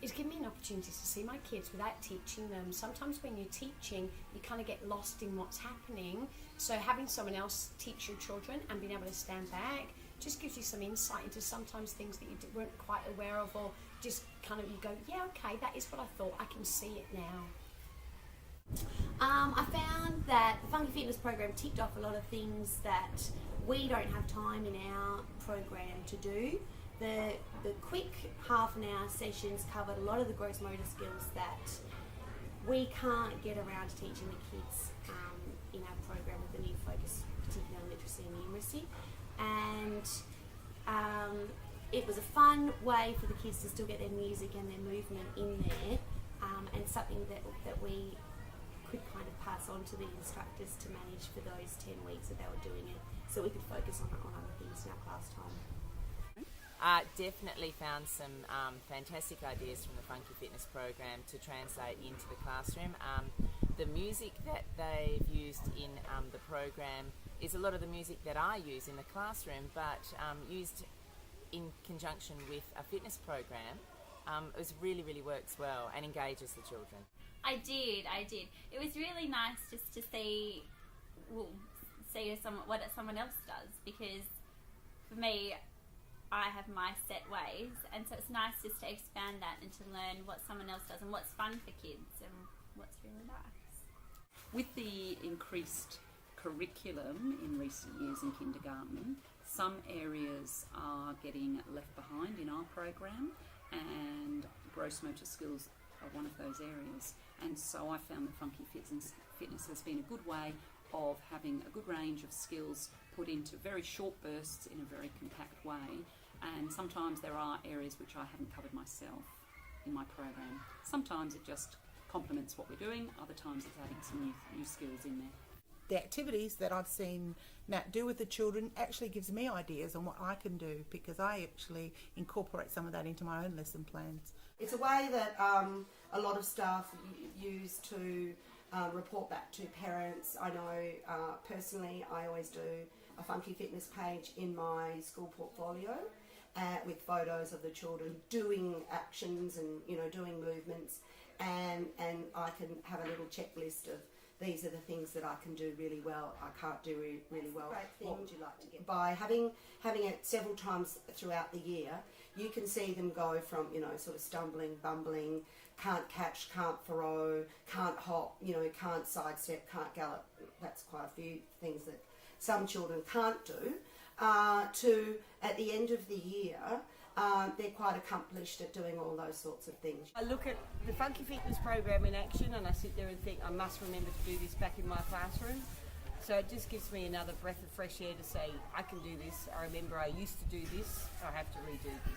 it's given me an opportunity to see my kids without teaching them. Sometimes when you're teaching, you kind of get lost in what's happening. So having someone else teach your children and being able to stand back just gives you some insight into sometimes things that you weren't quite aware of, or just kind of you go, yeah, okay, that is what I thought, I can see it now. I found that the Funky Fitness program ticked off a lot of things that we don't have time in our program to do. The quick half an hour sessions covered a lot of the gross motor skills that we can't get around to teaching the kids in our program with the new focus, particularly on literacy and numeracy. And it was a fun way for the kids to still get their music and their movement in there, and something that we could kind of pass on to the instructors to manage for those 10 weeks that they were doing it, so we could focus on other things in our class time. Definitely found some fantastic ideas from the Funky Fitness program to translate into the classroom. The music that they've used in the program is a lot of the music that I use in the classroom, but used in conjunction with a fitness program. It really, really works well and engages the children. I did. It was really nice just to see what someone else does, because for me, I have my set ways, and so it's nice just to expand that and to learn what someone else does and what's fun for kids and what's really nice. With the increased curriculum in recent years in kindergarten, some areas are getting left behind in our program, and gross motor skills are one of those areas. And so I found that Funky Fitness has been a good way of having a good range of skills put into very short bursts in a very compact way. And sometimes there are areas which I haven't covered myself in my program. Sometimes it just complements what we're doing, other times it's adding some new skills in there. The activities that I've seen Nat do with the children actually gives me ideas on what I can do, because I actually incorporate some of that into my own lesson plans. It's a way that a lot of staff use to report back to parents. I know personally I always do a Funky Fitness page in my school portfolio with photos of the children doing actions and doing movements, and I can have a little checklist of these are the things that I can do really well, I can't do really well. What would you like to get? By having it several times throughout the year, you can see them go from, sort of stumbling, bumbling, can't catch, can't throw, can't hop, can't sidestep, can't gallop. That's quite a few things that some children can't do, to, at the end of the year, they're quite accomplished at doing all those sorts of things. I look at the Funky Fitness program in action and I sit there and think I must remember to do this back in my classroom. So it just gives me another breath of fresh air to say I can do this. I remember I used to do this, I have to redo this.